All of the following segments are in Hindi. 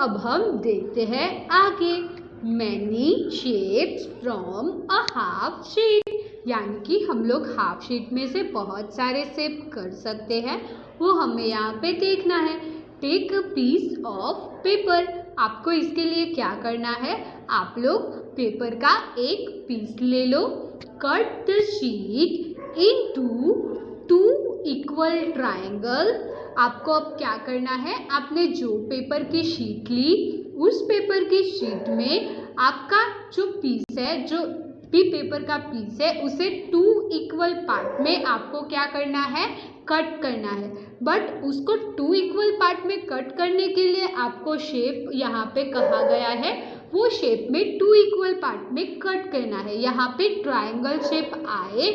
अब हम देखते हैं आगे। Many shapes from a half sheet, यानी कि हम लोग हाफ शीट में से बहुत सारे शेप कर सकते हैं, वो हमें यहाँ पे देखना है। Take a piece of paper, आपको इसके लिए क्या करना है, आप लोग पेपर का एक पीस ले लो। Cut the sheet into 2 equal triangle, आपको अब क्या करना है, आपने जो पेपर की शीट ली उस पेपर की शीट में आपका जो पीस है, जो भी पेपर का पीस है, उसे 2 इक्वल पार्ट में आपको क्या करना है, कट करना है। बट उसको 2 इक्वल पार्ट में कट करने के लिए आपको शेप यहाँ पे कहा गया है, वो शेप में 2 इक्वल पार्ट में कट करना है। यहाँ पे ट्रायंगल शेप आए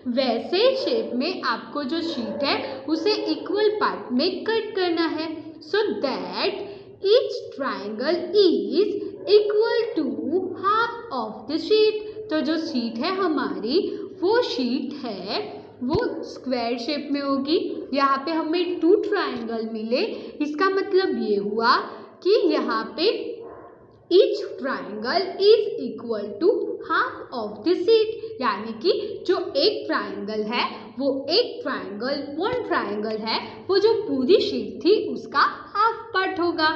वैसे शेप में आपको जो शीट है उसे इक्वल पार्ट में कट करना है। So that each triangle is equal to half of the sheet. तो जो शीट है हमारी, वो शीट है वो स्क्वायर शेप में होगी। यहाँ पे हमें 2 ट्रायंगल मिले, इसका मतलब ये हुआ कि यहाँ पे each triangle is equal to half of the sheet, यानी कि जो एक ट्रायंगल है वो एक ट्रायंगल, 1 ट्रायंगल है, वो जो पूरी शीट थी उसका हाफ पार्ट होगा।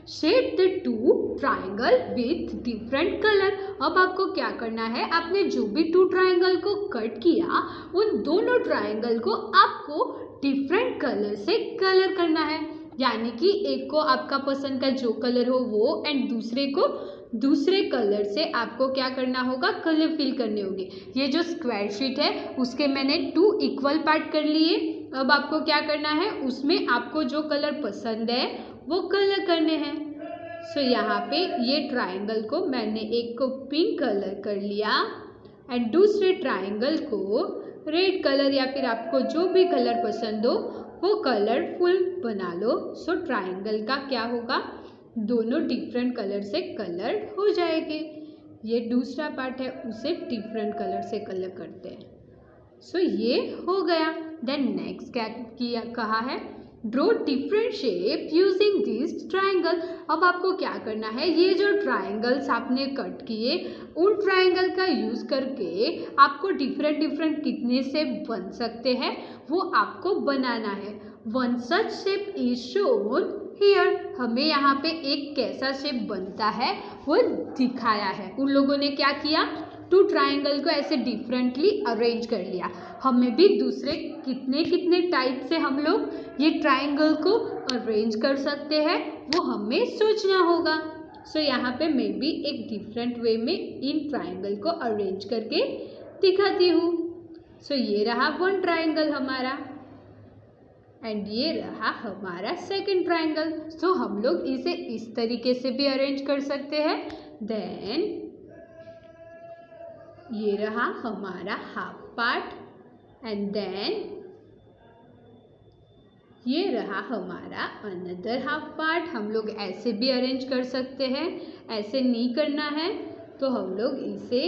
Shade the 2 triangle with different colour, अब आपको क्या करना है, आपने जो भी 2 ट्रायंगल को कट किया उन दोनों ट्रायंगल को आपको डिफरेंट कलर से कलर करना है। यानी कि एक को आपका पसंद का जो कलर हो वो, एंड दूसरे को दूसरे कलर से आपको क्या करना होगा, कलर फिल करने होंगे। ये जो स्क्वायर शीट है उसके मैंने 2 इक्वल पार्ट कर लिए। अब आपको क्या करना है, उसमें आपको जो कलर पसंद है वो कलर करने हैं। सो यहाँ पे ये ट्रायंगल को मैंने एक को पिंक कलर कर लिया एंड दूसरे ट्रायंगल को रेड कलर, या फिर आपको जो भी कलर पसंद हो वो कलरफुल बना लो। सो ट्रायंगल का क्या होगा, दोनों डिफरेंट कलर से कलर हो जाएंगे। ये दूसरा पार्ट है, उसे डिफरेंट कलर से कलर करते हैं। सो ये हो गया। देन नेक्स्ट क्या किया कहा है, draw different shape using this triangle. अब आपको क्या करना है, ये जो ट्रायंगल्स आपने कट किए उन ट्रायंगल का यूज़ करके आपको डिफरेंट डिफरेंट कितने शेप बन सकते हैं वो आपको बनाना है। One such shape is shown here, हमें यहाँ पे एक कैसा शेप बनता है वो दिखाया है। उन लोगों ने क्या किया, 2 ट्रायंगल को ऐसे डिफरेंटली अरेंज कर लिया। हमें भी दूसरे कितने कितने टाइप से हम लोग ये ट्रायंगल को अरेंज कर सकते हैं वो हमें सोचना होगा। सो यहाँ पे मैं भी एक डिफरेंट वे में इन ट्रायंगल को अरेंज करके दिखाती हूँ। सो ये रहा 1 ट्रायंगल हमारा एंड ये रहा हमारा सेकंड ट्रायंगल। सो हम लोग इसे इस तरीके से भी अरेंज कर सकते हैं। देन ये रहा हमारा हाफ पार्ट एंड देन ये रहा हमारा अनदर हाफ पार्ट। हम लोग ऐसे भी अरेंज कर सकते हैं, ऐसे नहीं करना है तो हम लोग इसे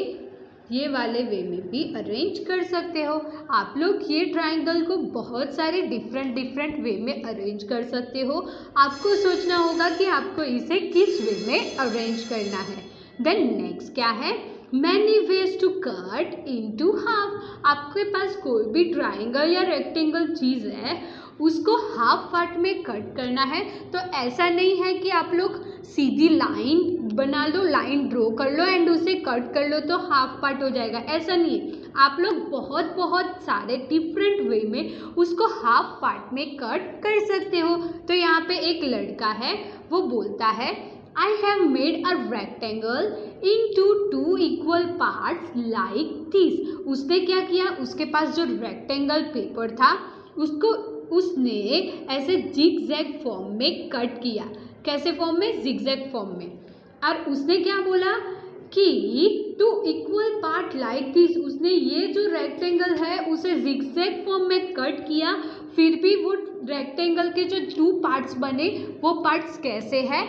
ये वाले वे में भी अरेंज कर सकते हो। आप लोग ये ट्रायंगल को बहुत सारे डिफरेंट वे में अरेंज कर सकते हो। आपको सोचना होगा कि आपको इसे किस वे में अरेंज करना है। देन नेक्स्ट क्या है, many ways to cut into half. आपके पास कोई भी ट्रायंगल या रेक्टेंगल चीज़ है उसको हाफ पार्ट में कट करना है। तो ऐसा नहीं है कि आप लोग सीधी लाइन बना लो, लाइन ड्रॉ कर लो एंड उसे कट कर लो तो हाफ पार्ट हो जाएगा, ऐसा नहीं है। आप लोग बहुत सारे डिफरेंट वे में उसको हाफ पार्ट में कट कर सकते हो। तो यहाँ पे एक लड़का है, वो बोलता है I have made a rectangle into 2 equal parts like this। उसने क्या किया, उसके पास जो रेक्टेंगल पेपर था उसको उसने ऐसे जिगजैग फॉर्म में कट किया। कैसे फॉर्म में, जिगजैग फॉर्म में। और उसने क्या बोला कि 2 इक्वल पार्ट लाइक दिस। उसने ये जो रेक्टेंगल है उसे जिगजैग फॉर्म में कट किया, फिर भी वो रेक्टेंगल के जो 2 पार्ट्स बने वो पार्ट्स कैसे है,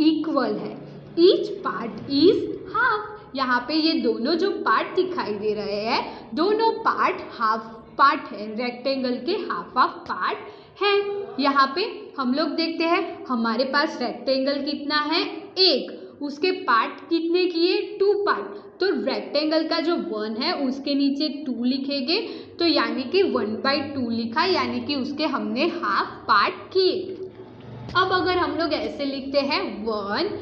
इक्वल है। Each part is half. यहाँ पे ये दोनों जो पार्ट दिखाई दे रहे हैं दोनों पार्ट हाफ पार्ट है, रेक्टेंगल के हाफ पार्ट है। यहाँ पे हम लोग देखते हैं हमारे पास रेक्टेंगल कितना है, एक, उसके पार्ट कितने किए, 2 पार्ट। तो रेक्टेंगल का जो 1 है उसके नीचे 2 लिखेंगे, तो यानी कि 1/2 लिखा, यानी कि उसके हमने हाफ पार्ट किए। अब अगर हम लोग ऐसे लिखते हैं 1,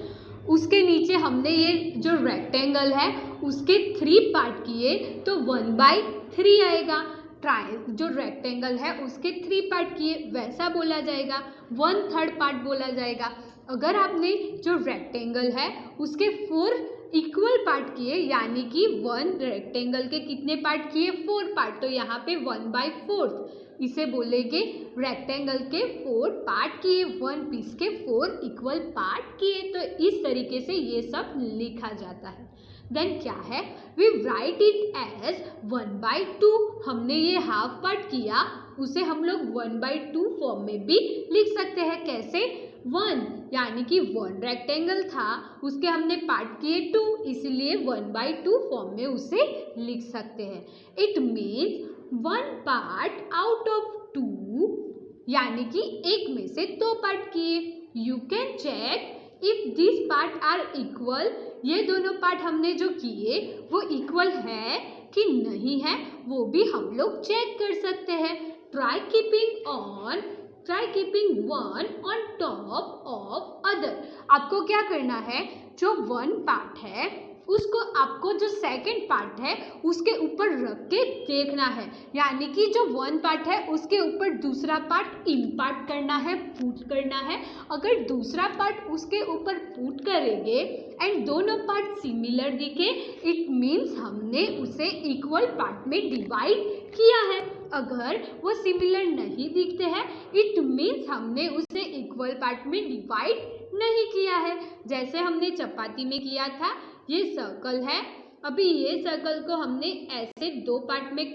उसके नीचे हमने ये जो रेक्टेंगल है उसके 3 पार्ट किए, तो 1/3 आएगा। जो रेक्टेंगल है उसके 3 पार्ट किए, वैसा बोला जाएगा, 1/3 पार्ट बोला जाएगा। अगर आपने जो रेक्टेंगल है उसके 4 इक्वल पार्ट किए, यानी कि 1 रेक्टेंगल के कितने पार्ट किए, 4 पार्ट, तो यहाँ पे 1/4, इसे बोलेंगे रेक्टेंगल के 4 पार्ट किए, 1 पीस के 4 इक्वल पार्ट किए। तो इस तरीके से ये सब लिखा जाता है। देन क्या है, वी राइट इट एज 1/2। हमने ये हाफ पार्ट किया, उसे हम लोग 1/2 फॉर्म में भी लिख सकते हैं। कैसे, 1 यानी कि 1 रेक्टेंगल था, उसके हमने पार्ट किए 2, इसलिए 1/2 फॉर्म में उसे लिख सकते हैं। It means 1 part out of 2, यानी कि एक में से 2 पार्ट किए। You can check if this part are equal, ये दोनों पार्ट हमने जो किए वो इक्वल है कि नहीं है, वो भी हम लोग चेक कर सकते हैं। Try keeping 1 on top of other. आपको क्या करना है, जो 1 पार्ट है उसको आपको जो सेकंड पार्ट है उसके ऊपर रख के देखना है, यानी कि जो 1 पार्ट है उसके ऊपर दूसरा पार्ट इम्पार्ट करना है, पुट करना है। अगर दूसरा पार्ट उसके ऊपर पुट करेंगे एंड दोनों पार्ट सिमिलर दिखे, इट मीन्स हमने उसे इक्वल पार्ट में डिवाइड किया है। अगर वो सिमिलर नहीं दिखते हैं, इट मीन्स हमने उसे इक्वल पार्ट में डिवाइड नहीं किया है। जैसे हमने चपाती में किया था, ये सर्कल है, अभी ये सर्कल को हमने ऐसे 2 पार्ट में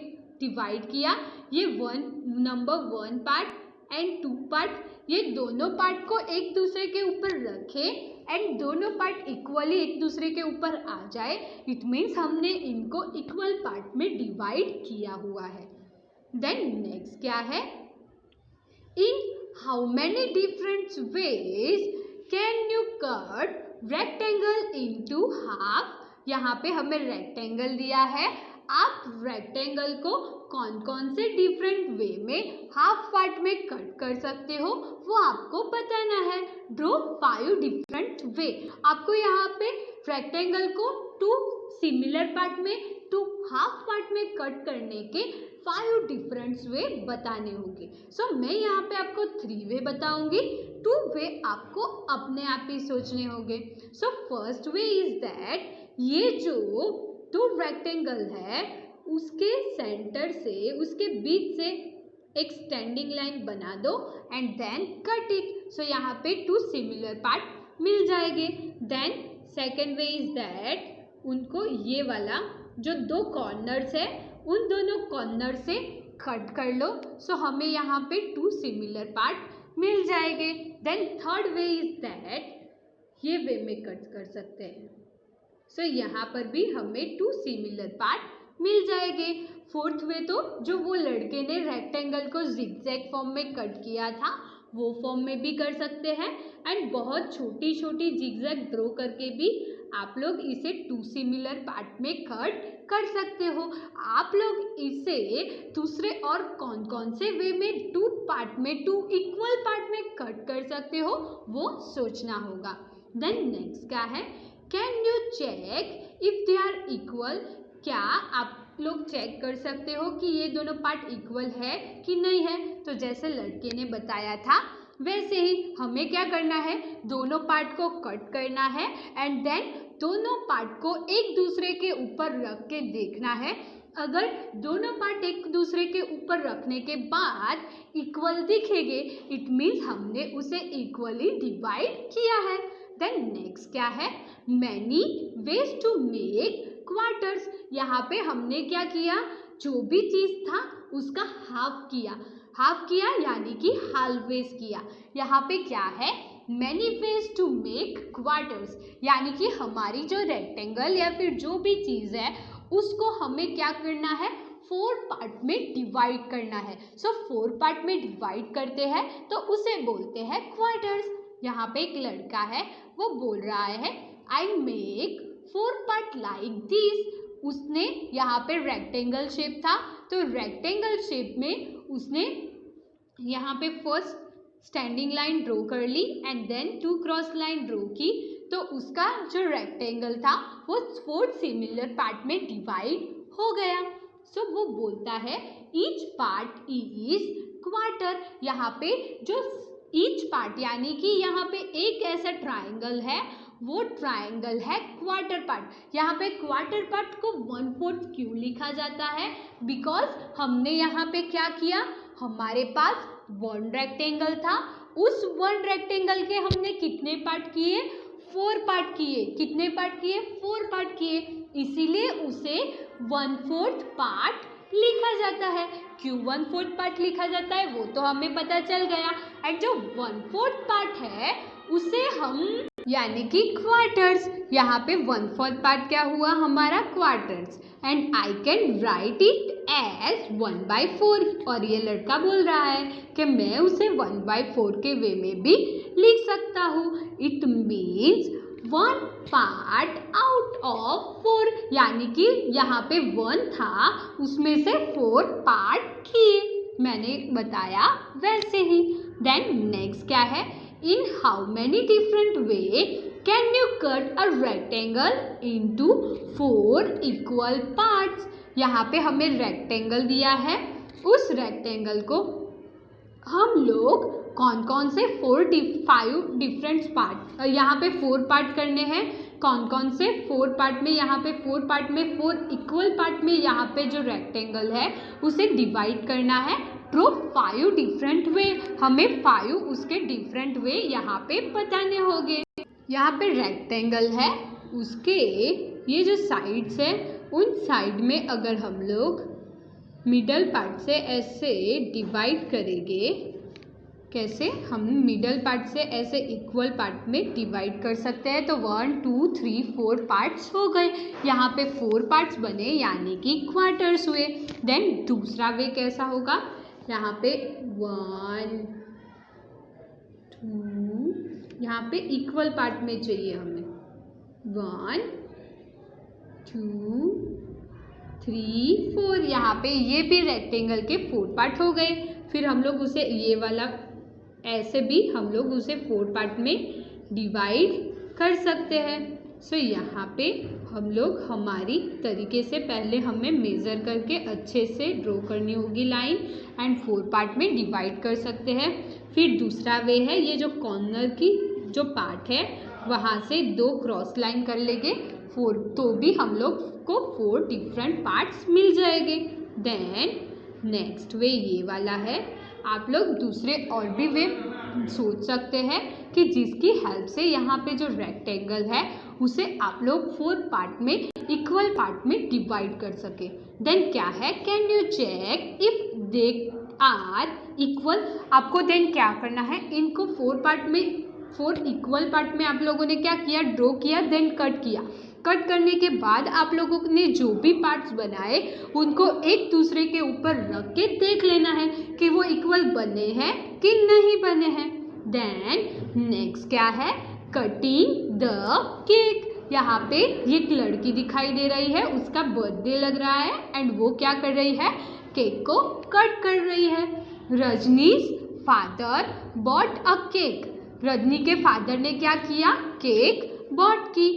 डिवाइड किया, ये नंबर 1 पार्ट एंड 2 पार्ट, ये दोनों पार्ट को एक दूसरे के ऊपर रखे एंड दोनों पार्ट इक्वली एक दूसरे के ऊपर आ जाए, इट मीन्स हमने इनको इक्वल पार्ट में डिवाइड किया हुआ है। देन नेक्स्ट क्या है, in how many different ways can you cut rectangle into half. यहाँ पे हमें रेक्टेंगल दिया है, आप रेक्टेंगल को कौन कौन से डिफरेंट वे में हाफ पार्ट में कट कर सकते हो वो आपको बताना है। Draw 5 different way. आपको यहाँ पे रेक्टेंगल को 2 सिमिलर पार्ट में, 2 हाफ पार्ट में कट करने के 5 डिफरेंट वे बताने होंगे। सो मैं यहाँ पे आपको 3 वे बताऊंगी, 2 वे आपको अपने आप ही सोचने होंगे। So first way is that, ये जो 2 रेक्टेंगल है उसके सेंटर से, उसके बीच से एक स्टैंडिंग लाइन बना दो and then cut it. So यहाँ पे 2 सिमिलर पार्ट मिल जाएंगे। Then second way is that, उनको ये वाला जो 2 कॉर्नर्स है उन दोनों कॉर्नर से कट कर लो। सो हमें यहाँ पे 2 सिमिलर पार्ट मिल जाएंगे। Then third way is that, ये वे में कट कर सकते हैं। सो यहाँ पर भी हमें 2 सिमिलर पार्ट मिल जाएंगे। फोर्थ वे तो जो वो लड़के ने रेक्टेंगल को जिगजैग फॉर्म में कट किया था वो फॉर्म में भी कर सकते हैं एंड बहुत छोटी छोटी जिगजैग ड्रॉ करके भी आप लोग इसे 2 सिमिलर पार्ट में कट कर सकते हो। आप लोग इसे दूसरे और कौन कौन से वे में 2 पार्ट में, 2 इक्वल पार्ट में कट कर सकते हो वो सोचना होगा। देन नेक्स्ट क्या है, can you check if they are equal. क्या आप लोग चेक कर सकते हो कि ये दोनों पार्ट इक्वल है कि नहीं है। तो जैसे लड़के ने बताया था वैसे ही हमें क्या करना है, दोनों पार्ट को कट करना है एंड देन दोनों पार्ट को एक दूसरे के ऊपर रख के देखना है। अगर दोनों पार्ट एक दूसरे के ऊपर रखने के बाद इक्वल दिखेंगे, इट मीन्स हमने उसे इक्वली डिवाइड किया है। देन नेक्स्ट क्या है, many ways to make quarters. यहाँ पे हमने क्या किया, जो भी चीज़ था उसका हाफ किया यानी कि हाल्फवेज किया। यहाँ पे क्या है, many ways to make quarters, यानी कि हमारी जो रेक्टेंगल या फिर जो भी चीज़ है उसको हमें क्या करना है, 4 पार्ट में डिवाइड करना है। सो 4 पार्ट में डिवाइड करते हैं तो उसे बोलते हैं क्वार्टर्स। यहाँ पे एक लड़का है, वो बोल रहा है I make 4 part like this. उसने यहाँ पे रेक्टेंगल शेप था, तो रेक्टेंगल शेप में उसने यहाँ पे फर्स्ट स्टैंडिंग लाइन ड्रॉ कर ली and then 2 cross line draw की, तो उसका जो रेक्टेंगल था वो 4 सिमिलर पार्ट में डिवाइड हो गया। सो वो बोलता है ईच पार्ट इज क्वार्टर। यहाँ पे जो ईच पार्ट यानी कि यहाँ पे एक ऐसा ट्राइंगल है, वो ट्राइंगल है क्वार्टर पार्ट। यहाँ पे क्वार्टर पार्ट को 1/4 क्यों लिखा जाता है? बिकॉज हमने यहाँ पे क्या किया, हमारे पास 1 रेक्टेंगल था, उस 1 रेक्टेंगल के हमने कितने पार्ट किए? 4 पार्ट किए। कितने पार्ट किए? 4 पार्ट किए, इसीलिए उसे 1/4 पार्ट लिखा जाता है। क्यों 1/4 पार्ट लिखा जाता है वो तो हमें पता चल गया। एंड जो 1/4 पार्ट है उसे हम यानी कि क्वार्टर्स, यहाँ पे 1/4 पार्ट क्या हुआ हमारा? Quarters. And I can write it as 1/4। और ये लड़का बोल रहा है कि मैं उसे 1/4 के वे में भी लिख सकता हूँ। It means 1 part out of 4, यानी कि यहाँ पे 1 था, उसमें से 4 पार्ट किए, मैंने बताया वैसे ही। देन नेक्स्ट क्या है, in how many different way can you cut a rectangle into 4 equal parts. यहाँ पे हमें रेक्टेंगल दिया है, उस रेक्टेंगल को हम लोग कौन कौन से 5 डिफरेंट पार्ट, यहाँ पे 4 पार्ट करने हैं। कौन कौन से 4 पार्ट में? यहाँ पे 4 पार्ट में 4 इक्वल पार्ट में यहाँ पे जो रेक्टेंगल है उसे डिवाइड करना है थ्रू 5 डिफरेंट वे। हमें 5 उसके डिफरेंट वे यहाँ पे बताने होंगे। यहाँ पे रेक्टेंगल है, उसके ये जो साइड्स है, उन साइड में अगर हम लोग मिडल पार्ट से ऐसे डिवाइड करेंगे, कैसे हम मिडल पार्ट से ऐसे इक्वल पार्ट में डिवाइड कर सकते हैं, तो 1 2 3 4 पार्ट्स हो गए। यहाँ पे 4 पार्ट्स बने यानी कि क्वार्टर्स हुए। देन दूसरा वे कैसा होगा, यहाँ पे 1 2, यहाँ पे इक्वल पार्ट में चाहिए हमें 1 2 3 4। यहाँ पे ये भी रेक्टेंगल के 4 पार्ट हो गए। फिर हम लोग उसे ये वाला ऐसे भी हम लोग उसे 4 पार्ट में डिवाइड कर सकते हैं। सो यहाँ पे हम लोग हमारी तरीके से पहले हमें मेज़र करके अच्छे से ड्रॉ करनी होगी लाइन, एंड 4 पार्ट में डिवाइड कर सकते हैं। फिर दूसरा वे है, ये जो कॉर्नर की जो पार्ट है वहाँ से 2 क्रॉस लाइन कर लेंगे 4, तो भी हम लोग को 4 डिफरेंट पार्ट्स मिल जाएंगे। देन नेक्स्ट वे ये वाला है। आप लोग दूसरे और भी वे सोच सकते हैं कि जिसकी हेल्प से यहाँ पे जो रेक्टेंगल है उसे आप लोग 4 पार्ट में इक्वल पार्ट में डिवाइड कर सके। देन क्या है, can you check if they are equal. आपको देन क्या करना है, इनको 4 पार्ट में 4 इक्वल पार्ट में आप लोगों ने क्या किया, ड्रॉ किया, देन कट किया। कट करने के बाद आप लोगों ने जो भी पार्ट्स बनाए उनको एक दूसरे के ऊपर रख के देख लेना है कि वो इक्वल बने हैं कि नहीं बने हैं। देन नेक्स्ट क्या है, कटिंग द केक। यहाँ पे एक लड़की दिखाई दे रही है, उसका बर्थडे लग रहा है एंड वो क्या कर रही है, केक को कट कर रही है। Rajni's father bought a cake. Rajni के फादर ने क्या किया, केक बॉट की,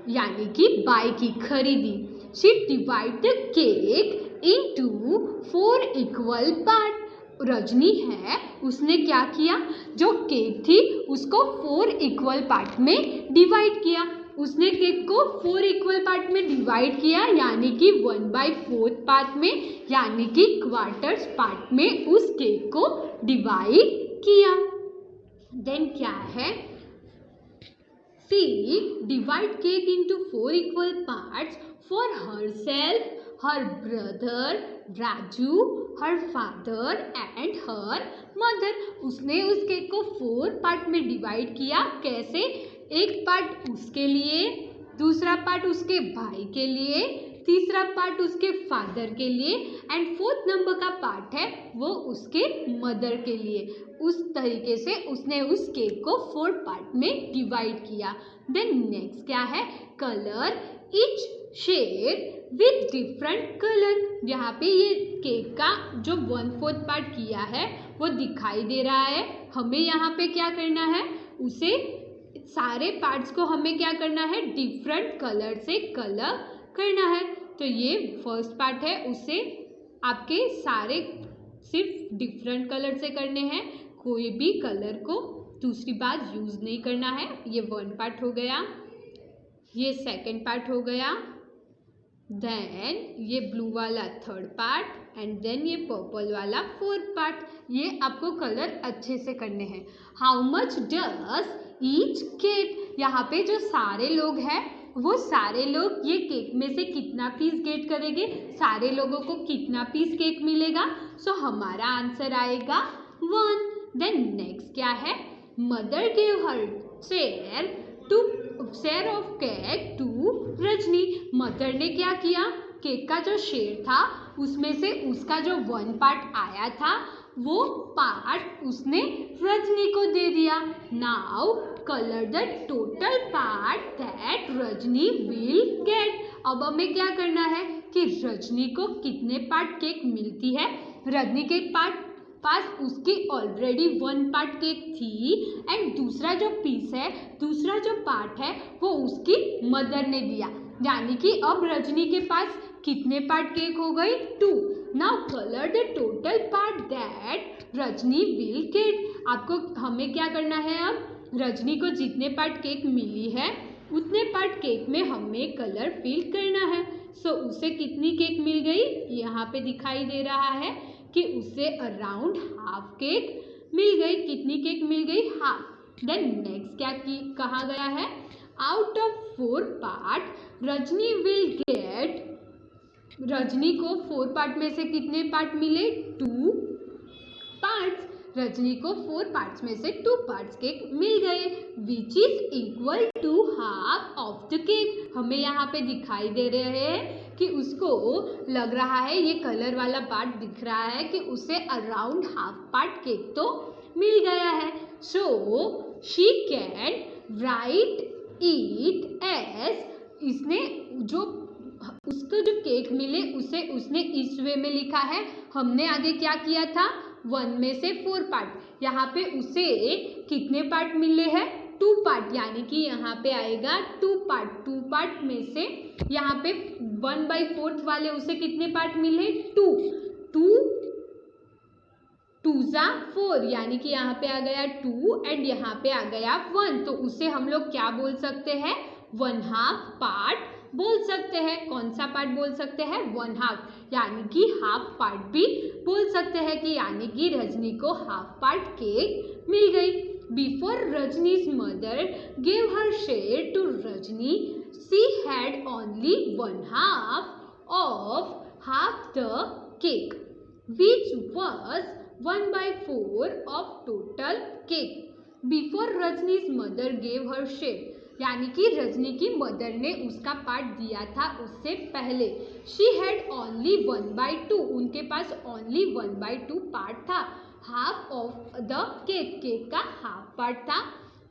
यानी कि बाय की, खरीदी। She divide the cake into 4 equal part. Rajni है, उसने क्या किया, जो केक थी उसको 4 इक्वल पार्ट में डिवाइड किया। उसने केक को 4 इक्वल पार्ट में डिवाइड किया, यानी कि 1/4 पार्ट में, यानी कि क्वार्टर्स पार्ट में उस केक को डिवाइड किया। देन क्या है, she divide cake into 4 equal parts for herself, her brother Raju, her father and her mother. उसने उस केक को 4 पार्ट में डिवाइड किया। कैसे, एक पार्ट उसके लिए, दूसरा पार्ट उसके भाई के लिए, तीसरा पार्ट उसके फादर के लिए एंड फोर्थ नंबर का पार्ट है वो उसके मदर के लिए। उस तरीके से उसने उस केक को 4 पार्ट में डिवाइड किया। देन नेक्स्ट क्या है, colour each shade with different colour. यहाँ पे ये केक का जो 1/4 पार्ट किया है वो दिखाई दे रहा है। हमें यहाँ पे क्या करना है, उसे सारे पार्ट्स को हमें क्या करना है, डिफरेंट कलर से कलर करना है। तो ये फर्स्ट पार्ट है, उसे आपके सारे सिर्फ डिफरेंट कलर से करने हैं, कोई भी कलर को दूसरी बार यूज़ नहीं करना है। ये 1 पार्ट हो गया, ये सेकंड पार्ट हो गया, देन ये ब्लू वाला 3rd पार्ट एंड देन ये पर्पल वाला 4th पार्ट। ये आपको कलर अच्छे से करने हैं। How much does each cake, यहाँ पे जो सारे लोग हैं वो सारे लोग ये केक में से कितना पीस गेट करेंगे, सारे लोगों को कितना पीस केक मिलेगा। सो हमारा आंसर आएगा 1। देन नेक्स्ट क्या है, mother give her share of cake to Rajni. Mother ने क्या किया, केक का जो शेयर था उसमें से उसका जो 1 पार्ट आया था वो पार्ट उसने रजनी को दे दिया। Now colour the total part that Rajni will get. अब हमें क्या करना है कि रजनी को कितने पार्ट केक मिलती है। रजनी के पास उसकी ऑलरेडी 1 पार्ट केक थी एंड दूसरा जो पीस है, दूसरा जो पार्ट है वो उसकी मदर ने दिया, यानी कि अब रजनी के पास कितने पार्ट केक हो गई, 2। Now colour the total part that Rajni will get. आपको हमें क्या करना है, अब रजनी को जितने पार्ट केक मिली है उतने पार्ट केक में हमें कलर फिल करना है। सो उसे कितनी केक मिल गई, यहाँ पे दिखाई दे रहा है कि उसे अराउंड हाफ केक मिल गई। कितनी केक मिल गई, हाफ। देन नेक्स्ट क्या कहा गया है, out of 4 part Rajni will get. Rajni को 4 पार्ट में से कितने पार्ट मिले, 2 पार्ट्स। रजनी को 4 पार्ट्स में से 2 पार्ट्स केक मिल गए, which is equal to half of the cake. हमें यहाँ पे दिखाई दे रहे हैं कि उसको लग रहा है, ये कलर वाला पार्ट दिख रहा है कि उसे अराउंड हाफ पार्ट केक तो मिल गया है। So she can write it as, इसने जो उसको जो केक मिले उसे उसने इस वे में लिखा है। हमने आगे क्या किया था, 1 में से 4 पार्ट, यहाँ पे उसे कितने पार्ट मिले हैं, 2 पार्ट, यानी कि यहाँ पे आएगा 2 पार्ट। 2 पार्ट में से यहाँ पे 1/4 वाले उसे कितने पार्ट मिले, 2 2 4, यानी कि यहाँ पे आ गया 2 एंड यहाँ पे आ गया 1। तो उसे हम लोग क्या बोल सकते हैं, 1/2 पार्ट बोल सकते हैं। कौन सा पार्ट बोल सकते हैं, 1/2, यानी कि हाफ पार्ट भी बोल सकते हैं कि यानी कि रजनी को हाफ पार्ट केक मिल गई। Before Rajni's mother give her share to Rajni, she had only 1/2 of half the cake, which was 1/4 of total cake. Before Rajni's mother gave her share, यानी कि रजनी की मदर ने उसका पार्ट दिया था उससे पहले। शी हैड ओनली 1/2, उनके पास ओनली 1/2 पार्ट था। Half of the cake, cake का हाफ पार्ट था,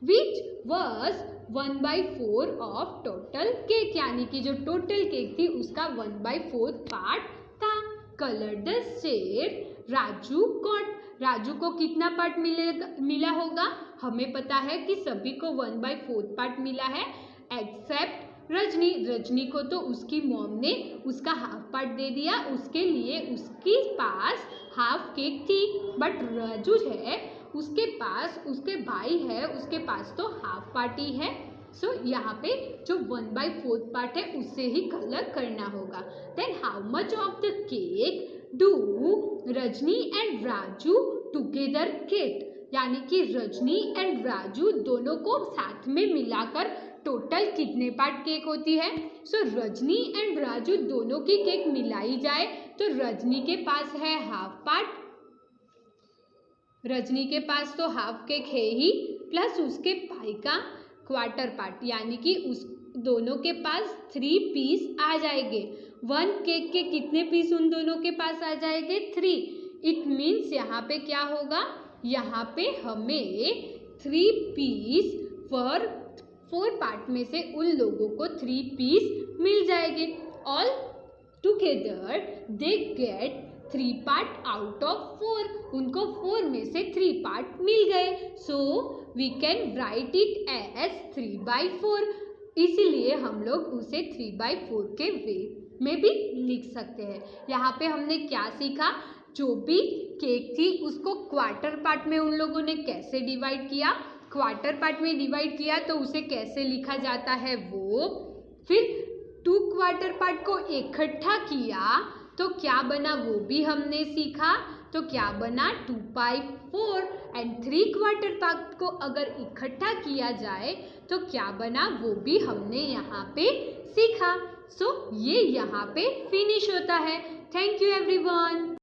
विच वॉज 1/4 ऑफ टोटल केक, यानी कि जो टोटल केक थी उसका 1/4 पार्ट था। Colour the share Raju got, Raju को कितना पार्ट मिला होगा, हमें पता है कि सभी को 1/4 पार्ट मिला है एक्सेप्ट रजनी। रजनी को तो उसकी मॉम ने उसका हाफ पार्ट दे दिया, उसके लिए उसके पास हाफ केक थी, बट राजू है उसके पास, उसके भाई है उसके पास तो हाफ पार्ट ही है। सो यहाँ पे जो 1/4 पार्ट है उससे ही कलर करना होगा। Then how much of the cake do Rajni and Raju together get, यानी कि रजनी एंड राजू दोनों को साथ में मिलाकर टोटल कितने पार्ट केक होती है। सो रजनी एंड राजू दोनों की केक मिलाई जाए तो रजनी के पास है हाफ पार्ट, रजनी के पास तो हाफ केक है ही, प्लस उसके भाई का क्वार्टर पार्ट, यानी कि दोनों के पास 3 पीस आ जाएंगे। 1 केक के कितने पीस उन दोनों के पास आ जाएंगे? 3। इट मीन्स यहाँ पे क्या होगा? यहाँ पे हमें 3 पीस पर 4 पार्ट में से उन लोगों को 3 पीस मिल जाएंगे। All together they get 3 part out of 4। उनको 4 में से 3 पार्ट मिल गए। So we can write it as 3/4। इसीलिए हम लोग उसे 3/4 के वे में भी लिख सकते हैं। यहाँ पे हमने क्या सीखा? जो भी केक थी उसको क्वार्टर पार्ट में उन लोगों ने कैसे डिवाइड किया, क्वार्टर पार्ट में डिवाइड किया तो उसे कैसे लिखा जाता है वो, फिर 2 क्वार्टर पार्ट को इकट्ठा किया तो क्या बना वो भी हमने सीखा। तो क्या बना? 2/4। एंड 3 क्वार्टर पार्ट को अगर इकट्ठा किया जाए तो क्या बना वो भी हमने यहाँ पे सीखा। सो ये यहाँ पे फिनिश होता है। Thank you everyone.